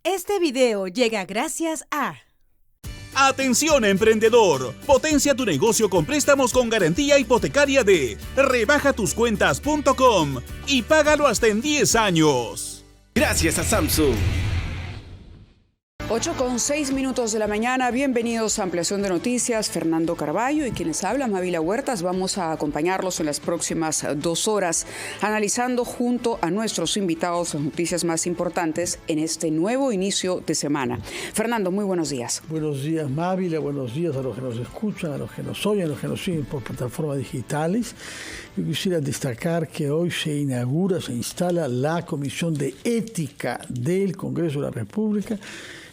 Este video llega gracias a... Atención emprendedor, potencia tu negocio con préstamos con garantía hipotecaria de rebajatuscuentas.com y págalo hasta en 10 años. Gracias a Samsung. 8:06 de la mañana, bienvenidos a Ampliación de Noticias. Fernando Carballo y quienes hablan, Mavila Huertas. Vamos a acompañarlos en las próximas 2 horas, analizando junto a nuestros invitados las noticias más importantes en este nuevo inicio de semana. Fernando, muy buenos días. Buenos días, Mavila, buenos días a los que nos escuchan, a los que nos oyen, a los que nos siguen por plataformas digitales. Yo quisiera destacar que hoy se instala la Comisión de Ética del Congreso de la República.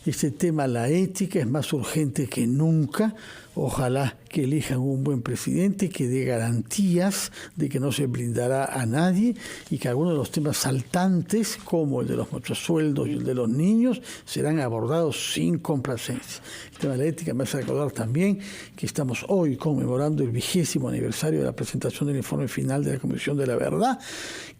Este tema, la ética, es más urgente que nunca. Ojalá que elijan un buen presidente que dé garantías de que no se blindará a nadie y que algunos de los temas saltantes, como el de los mochosueldos y el de los niños, serán abordados sin complacencia. El tema de la ética me hace recordar también que estamos hoy conmemorando el 20º aniversario de la presentación del informe final de la Comisión de la Verdad,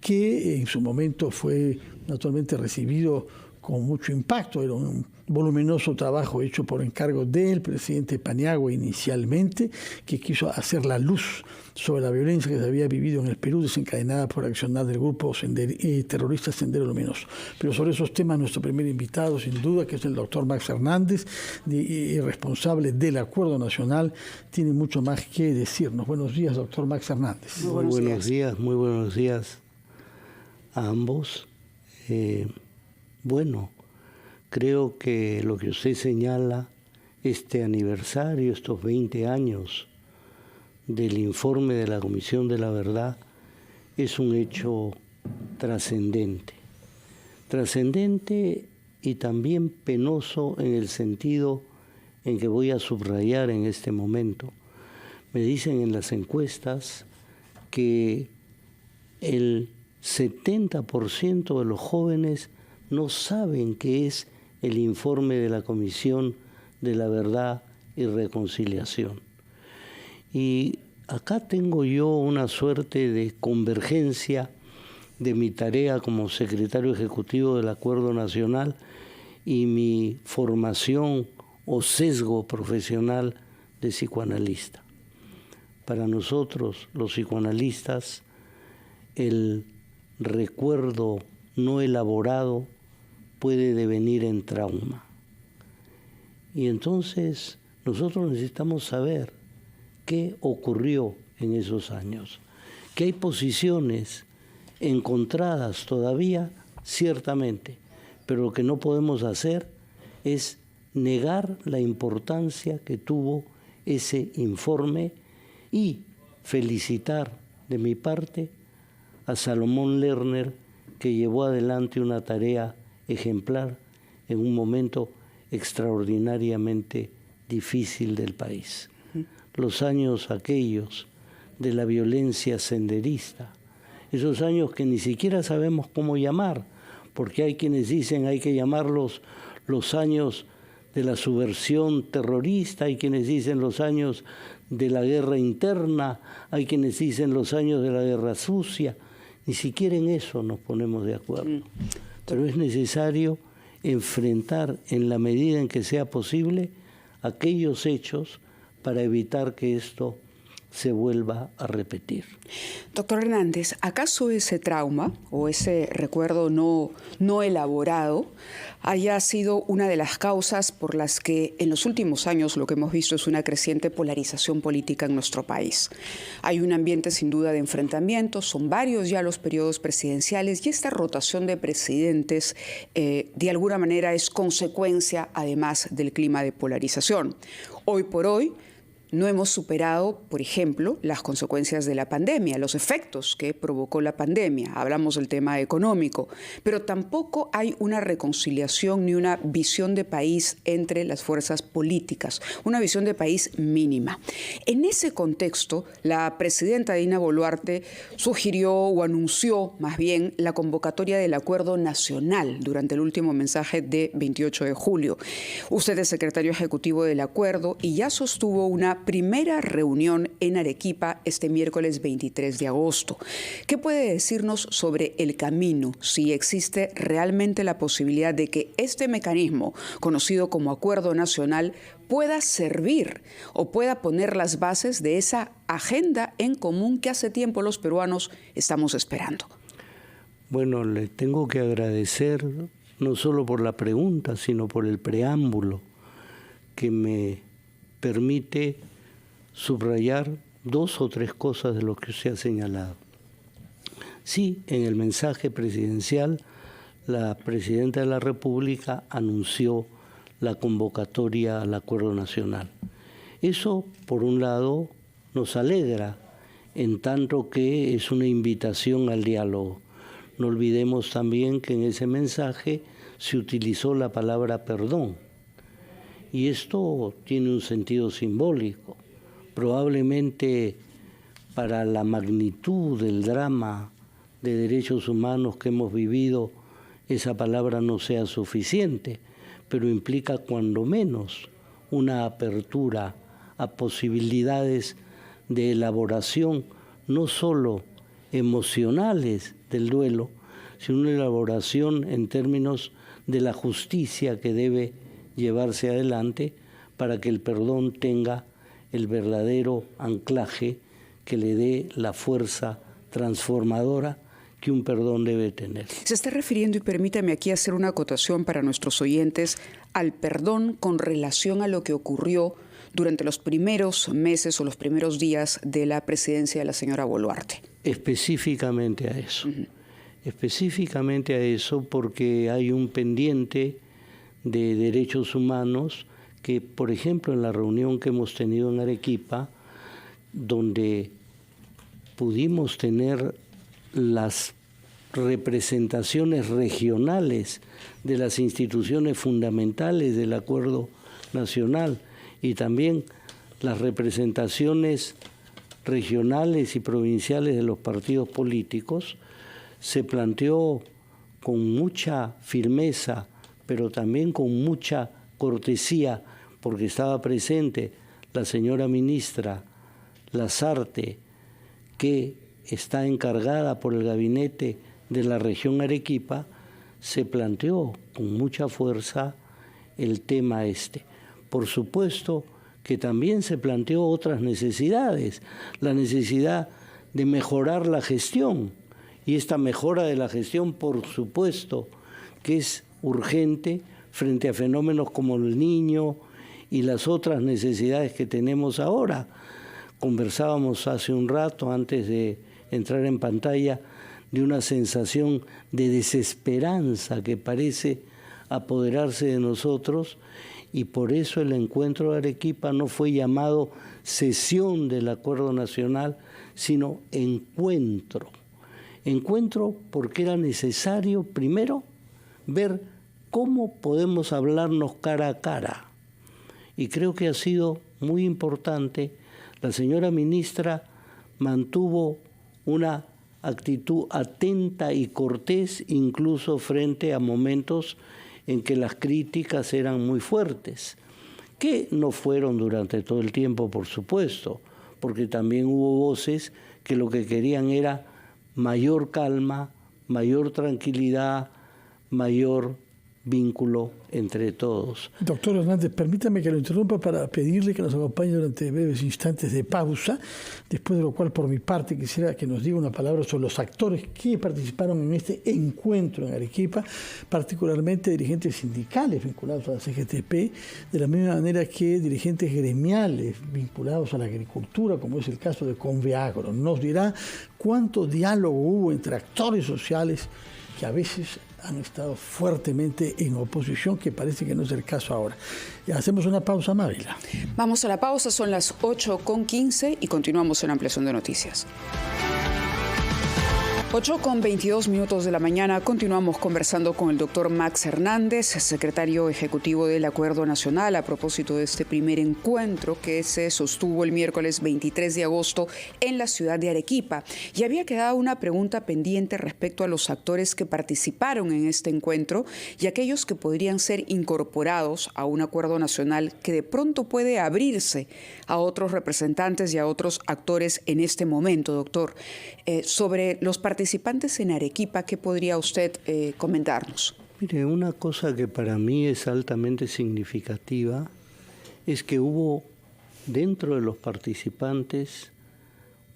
que en su momento fue naturalmente recibido con mucho impacto. Era un voluminoso trabajo hecho por encargo del presidente Paniagua inicialmente, que quiso hacer la luz sobre la violencia que se había vivido en el Perú desencadenada por accionar del grupo terrorista Sendero Luminoso. Pero sobre esos temas, nuestro primer invitado, sin duda, que es el doctor Max Hernández, responsable del Acuerdo Nacional, tiene mucho más que decirnos. Buenos días, doctor Max Hernández. Muy buenos días a ambos. Bueno, creo que lo que usted señala, este aniversario, estos 20 años del informe de la Comisión de la Verdad, es un hecho trascendente. Trascendente y también penoso en el sentido en que voy a subrayar en este momento. Me dicen en las encuestas que el 70% de los jóvenes no saben qué es el informe de la Comisión de la Verdad y Reconciliación. Y acá tengo yo una suerte de convergencia de mi tarea como secretario ejecutivo del Acuerdo Nacional y mi formación o sesgo profesional de psicoanalista. Para nosotros, los psicoanalistas, el recuerdo no elaborado puede devenir en trauma. Y entonces nosotros necesitamos saber qué ocurrió en esos años, que hay posiciones encontradas todavía, ciertamente, pero lo que no podemos hacer es negar la importancia que tuvo ese informe y felicitar de mi parte a Salomón Lerner, que llevó adelante una tarea ejemplar en un momento extraordinariamente difícil del país. Los años aquellos de la violencia senderista, esos años que ni siquiera sabemos cómo llamar, porque hay quienes dicen hay que llamarlos los años de la subversión terrorista, hay quienes dicen los años de la guerra interna, hay quienes dicen los años de la guerra sucia. Ni siquiera en eso nos ponemos de acuerdo. Pero es necesario enfrentar en la medida en que sea posible aquellos hechos para evitar que esto se vuelva a repetir. Doctor Hernández, ¿acaso ese trauma o ese recuerdo no elaborado haya sido una de las causas por las que en los últimos años lo que hemos visto es una creciente polarización política en nuestro país? Hay un ambiente sin duda de enfrentamientos, son varios ya los periodos presidenciales y esta rotación de presidentes de alguna manera es consecuencia además del clima de polarización. Hoy por hoy, no hemos superado, por ejemplo, las consecuencias de la pandemia, los efectos que provocó la pandemia. Hablamos del tema económico, pero tampoco hay una reconciliación ni una visión de país entre las fuerzas políticas, una visión de país mínima. En ese contexto, la presidenta Dina Boluarte sugirió o anunció más bien la convocatoria del Acuerdo Nacional durante el último mensaje de 28 de julio. Usted es secretario ejecutivo del Acuerdo y ya sostuvo una una primera reunión en Arequipa este miércoles 23 de agosto. ¿Qué puede decirnos sobre el camino, si existe realmente la posibilidad de que este mecanismo, conocido como Acuerdo Nacional, pueda servir o pueda poner las bases de esa agenda en común que hace tiempo los peruanos estamos esperando? Bueno, le tengo que agradecer no solo por la pregunta, sino por el preámbulo que me permite subrayar 2 o 3 cosas de lo que usted ha señalado. Sí, en el mensaje presidencial, la Presidenta de la República anunció la convocatoria al Acuerdo Nacional. Eso, por un lado, nos alegra, en tanto que es una invitación al diálogo. No olvidemos también que en ese mensaje se utilizó la palabra perdón. Y esto tiene un sentido simbólico. Probablemente para la magnitud del drama de derechos humanos que hemos vivido, esa palabra no sea suficiente, pero implica cuando menos una apertura a posibilidades de elaboración, no solo emocionales del duelo, sino una elaboración en términos de la justicia que debe llevarse adelante para que el perdón tenga el verdadero anclaje que le dé la fuerza transformadora que un perdón debe tener. Se está refiriendo, y permítame aquí hacer una acotación para nuestros oyentes, al perdón con relación a lo que ocurrió durante los primeros meses o los primeros días de la presidencia de la señora Boluarte. Específicamente a eso. Específicamente a eso, porque hay un pendiente de derechos humanos que, por ejemplo, en la reunión que hemos tenido en Arequipa, donde pudimos tener las representaciones regionales de las instituciones fundamentales del Acuerdo Nacional y también las representaciones regionales y provinciales de los partidos políticos, se planteó con mucha firmeza, pero también con mucha cortesía, porque estaba presente la señora ministra Lazarte, que está encargada por el gabinete de la región Arequipa, se planteó con mucha fuerza el tema este. Por supuesto que también se planteó otras necesidades, la necesidad de mejorar la gestión, y esta mejora de la gestión, por supuesto, que es urgente frente a fenómenos como el Niño y las otras necesidades que tenemos ahora. Conversábamos hace un rato, antes de entrar en pantalla, de una sensación de desesperanza que parece apoderarse de nosotros, y por eso el encuentro de Arequipa no fue llamado sesión del Acuerdo Nacional, sino encuentro. Encuentro porque era necesario, primero, ver cómo podemos hablarnos cara a cara. Y creo que ha sido muy importante. La señora ministra mantuvo una actitud atenta y cortés, incluso frente a momentos en que las críticas eran muy fuertes, que no fueron durante todo el tiempo, por supuesto, porque también hubo voces que lo que querían era mayor calma, mayor tranquilidad, mayor vínculo entre todos. Doctor Hernández, permítame que lo interrumpa para pedirle que nos acompañe durante breves instantes de pausa, después de lo cual, por mi parte, quisiera que nos diga una palabra sobre los actores que participaron en este encuentro en Arequipa, particularmente dirigentes sindicales vinculados a la CGTP, de la misma manera que dirigentes gremiales vinculados a la agricultura, como es el caso de Conveagro. Nos dirá cuánto diálogo hubo entre actores sociales que a veces han estado fuertemente en oposición, que parece que no es el caso ahora. Hacemos una pausa, Mávila. Vamos a la pausa, son las 8:15 y continuamos en Ampliación de Noticias. 8:22 de la mañana, continuamos conversando con el doctor Max Hernández, secretario ejecutivo del Acuerdo Nacional, a propósito de este primer encuentro que se sostuvo el miércoles 23 de agosto en la ciudad de Arequipa. Y había quedado una pregunta pendiente respecto a los actores que participaron en este encuentro y aquellos que podrían ser incorporados a un acuerdo nacional que de pronto puede abrirse a otros representantes y a otros actores en este momento, doctor. Sobre los participantes en Arequipa, ¿qué podría usted comentarnos? Mire, una cosa que para mí es altamente significativa es que hubo dentro de los participantes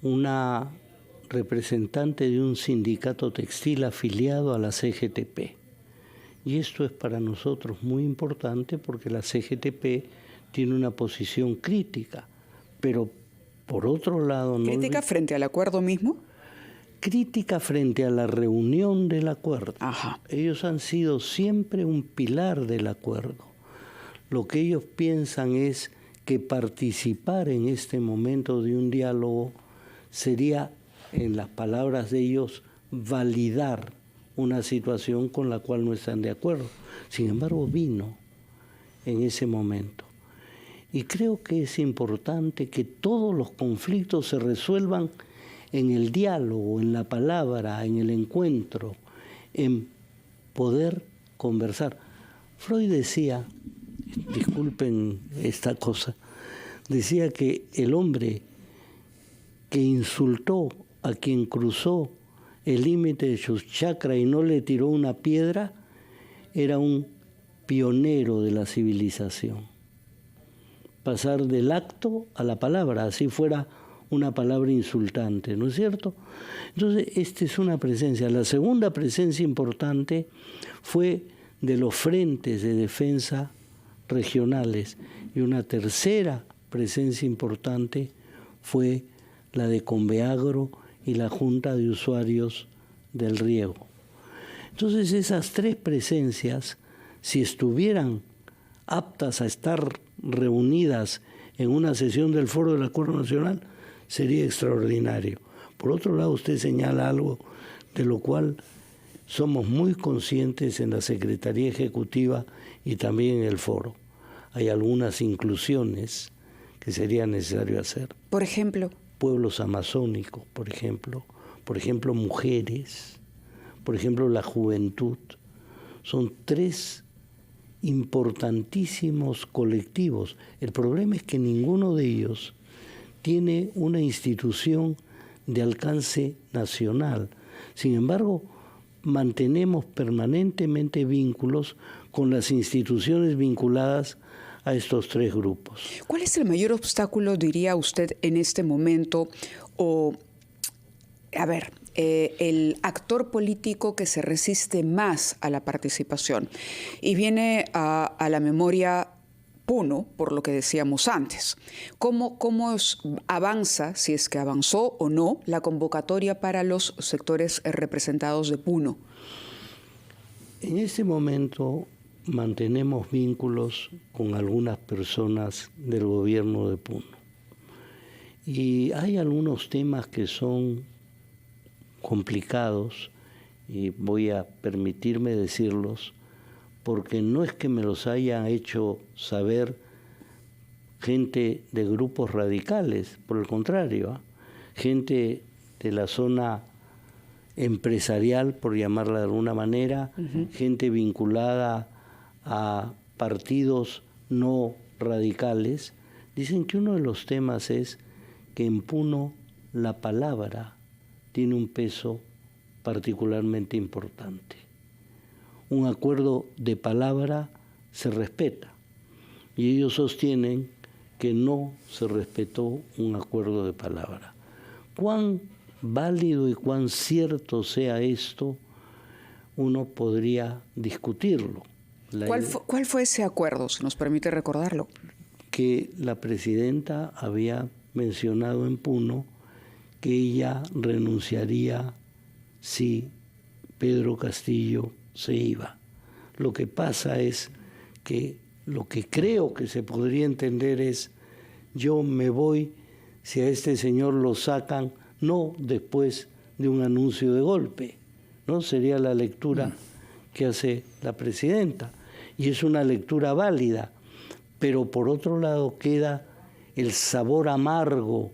una representante de un sindicato textil afiliado a la CGTP. Y esto es para nosotros muy importante porque la CGTP tiene una posición crítica, pero por otro lado... ¿Crítica frente al acuerdo mismo? Crítica frente a la reunión del acuerdo. Ajá. Ellos han sido siempre un pilar del acuerdo. Lo que ellos piensan es que participar en este momento de un diálogo sería, en las palabras de ellos, validar una situación con la cual no están de acuerdo. Sin embargo, vino en ese momento. Y creo que es importante que todos los conflictos se resuelvan en el diálogo, en la palabra, en el encuentro, en poder conversar. Freud decía, disculpen esta cosa, decía que el hombre que insultó a quien cruzó el límite de su chakra y no le tiró una piedra, era un pionero de la civilización. Pasar del acto a la palabra, así fuera una palabra insultante, ¿no es cierto? Entonces, esta es una presencia. La segunda presencia importante fue de los frentes de defensa regionales y una tercera presencia importante fue la de Conveagro y la Junta de Usuarios del Riego. Entonces, esas tres presencias, si estuvieran aptas a estar reunidas en una sesión del Foro del Acuerdo Nacional, sería extraordinario. Por otro lado, usted señala algo de lo cual somos muy conscientes en la Secretaría Ejecutiva y también en el Foro. Hay algunas inclusiones que sería necesario hacer. Por ejemplo. Pueblos amazónicos, por ejemplo mujeres, por ejemplo la juventud. Son tres importantísimos colectivos. El problema es que ninguno de ellos tiene una institución de alcance nacional. Sin embargo, mantenemos permanentemente vínculos con las instituciones vinculadas a estos tres grupos. ¿Cuál es el mayor obstáculo, diría usted, en este momento? El actor político que se resiste más a la participación. Y viene a la memoria Puno, por lo que decíamos antes. ¿Cómo avanza, si es que avanzó o no, la convocatoria para los sectores representados de Puno? En este momento mantenemos vínculos con algunas personas del gobierno de Puno. Y hay algunos temas que son complicados, y voy a permitirme decirlos, porque no es que me los haya hecho saber gente de grupos radicales, por el contrario, gente de la zona empresarial, por llamarla de alguna manera, gente vinculada a partidos no radicales, dicen que uno de los temas es que en Puno la palabra tiene un peso particularmente importante. Un acuerdo de palabra se respeta y ellos sostienen que no se respetó un acuerdo de palabra. Cuán válido y cuán cierto sea esto, uno podría discutirlo. ¿Cuál fue ese acuerdo, si nos permite recordarlo? Que la presidenta había mencionado en Puno que ella renunciaría si Pedro Castillo se iba. Lo que pasa es que lo que creo que se podría entender es: yo me voy si a este señor lo sacan, no después de un anuncio de golpe, ¿no? Sería la lectura que hace la presidenta. Y es una lectura válida, pero por otro lado queda el sabor amargo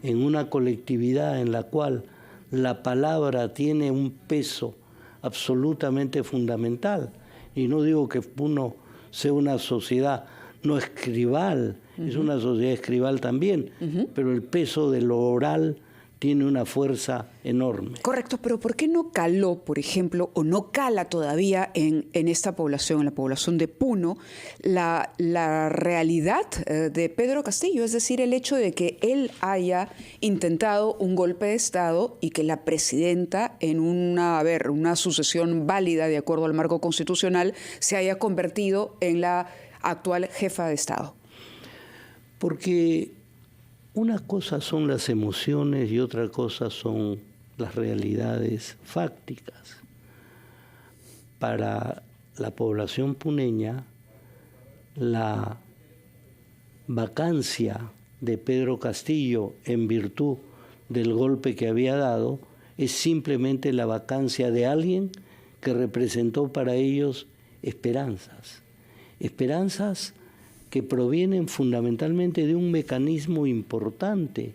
en una colectividad en la cual la palabra tiene un peso absolutamente fundamental. Y no digo que Puno sea una sociedad no escribal, es una sociedad escribal también, pero el peso de lo oral tiene una fuerza enorme. Correcto, pero ¿por qué no caló, por ejemplo, o no cala todavía en esta población, en la población de Puno, la realidad de Pedro Castillo? Es decir, el hecho de que él haya intentado un golpe de Estado y que la presidenta, en una sucesión válida de acuerdo al marco constitucional, se haya convertido en la actual jefa de Estado. Porque una cosa son las emociones y otra cosa son las realidades fácticas. Para la población puneña, la vacancia de Pedro Castillo en virtud del golpe que había dado es simplemente la vacancia de alguien que representó para ellos esperanzas. Esperanzas que provienen fundamentalmente de un mecanismo importante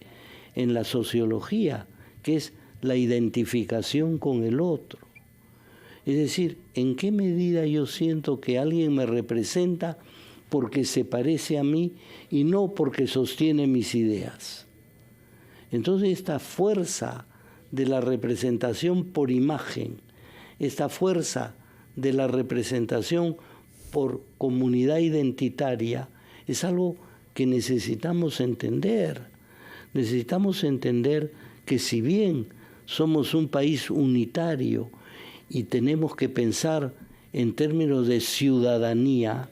en la sociología, que es la identificación con el otro. Es decir, ¿en qué medida yo siento que alguien me representa porque se parece a mí y no porque sostiene mis ideas? Entonces esta fuerza de la representación por imagen, esta fuerza de la representación por comunidad identitaria, es algo que necesitamos entender. Necesitamos entender que si bien somos un país unitario y tenemos que pensar en términos de ciudadanía,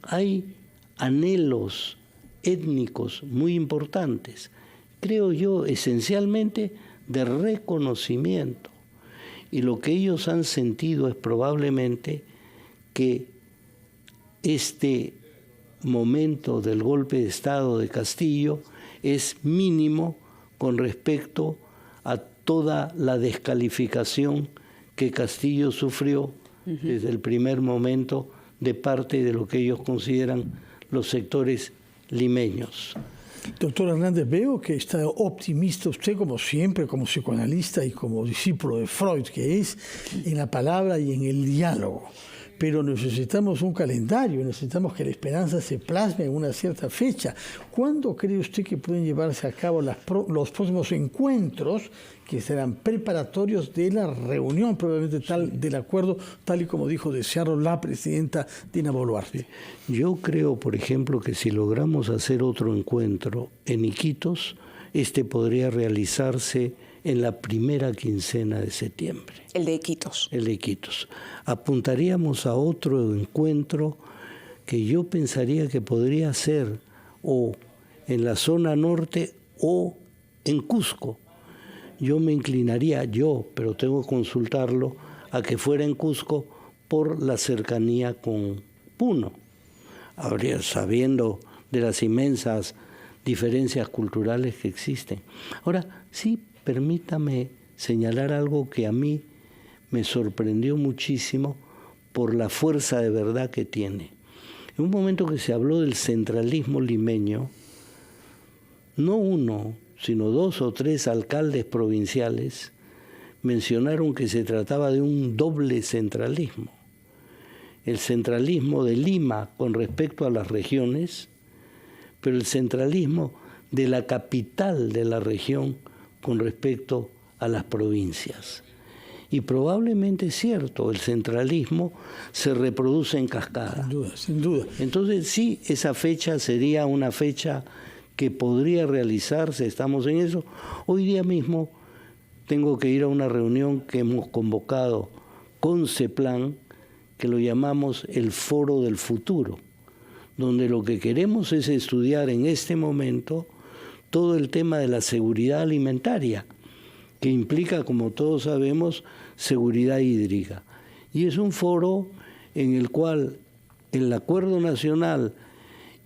hay anhelos étnicos muy importantes, creo yo, esencialmente de reconocimiento. Y lo que ellos han sentido es probablemente que este momento del golpe de Estado de Castillo es mínimo con respecto a toda la descalificación que Castillo sufrió desde el primer momento de parte de lo que ellos consideran los sectores limeños. Doctor Hernández, veo que está optimista usted, como siempre, como psicoanalista y como discípulo de Freud, que es en la palabra y en el diálogo. Pero necesitamos un calendario, necesitamos que la esperanza se plasme en una cierta fecha. ¿Cuándo cree usted que pueden llevarse a cabo los próximos encuentros que serán preparatorios de la reunión, probablemente del acuerdo, tal y como dijo desearlo la presidenta Dina Boluarte? Yo creo, por ejemplo, que si logramos hacer otro encuentro en Iquitos, este podría realizarse en la primera quincena de septiembre. El de Iquitos. El de Iquitos. Apuntaríamos a otro encuentro que yo pensaría que podría ser o en la zona norte o en Cusco. Yo me inclinaría, pero tengo que consultarlo, a que fuera en Cusco por la cercanía con Puno. Sabiendo de las inmensas diferencias culturales que existen. Ahora, sí, permítame señalar algo que a mí me sorprendió muchísimo por la fuerza de verdad que tiene. En un momento que se habló del centralismo limeño, no uno, sino 2 o 3 alcaldes provinciales mencionaron que se trataba de un doble centralismo. El centralismo de Lima con respecto a las regiones, pero el centralismo de la capital de la región con respecto a las provincias. Y probablemente es cierto, el centralismo se reproduce en cascada. Sin duda, sin duda. Entonces sí, esa fecha sería una fecha que podría realizarse, estamos en eso. Hoy día mismo tengo que ir a una reunión que hemos convocado con CEPLAN, que lo llamamos el Foro del Futuro, donde lo que queremos es estudiar en este momento todo el tema de la seguridad alimentaria, que implica, como todos sabemos, seguridad hídrica. Y es un foro en el cual el Acuerdo Nacional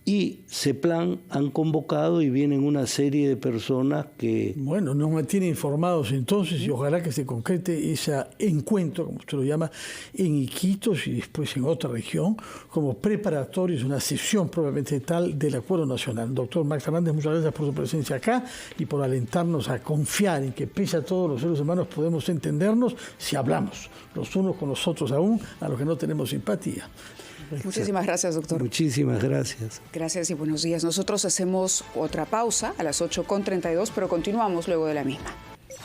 Y CEPLAN han convocado y vienen una serie de personas que... Bueno, nos mantiene informados entonces y ojalá que se concrete ese encuentro, como usted lo llama, en Iquitos y después en otra región, como preparatorios, una sesión probablemente tal del Acuerdo Nacional. Doctor Max Fernández, muchas gracias por su presencia acá y por alentarnos a confiar en que pese a todos los seres humanos podemos entendernos si hablamos los unos con los otros aún, a los que no tenemos simpatía. Muchísimas gracias, doctor. Muchísimas gracias. Gracias y buenos días. Nosotros hacemos otra pausa a las 8:32, pero continuamos luego de la misma.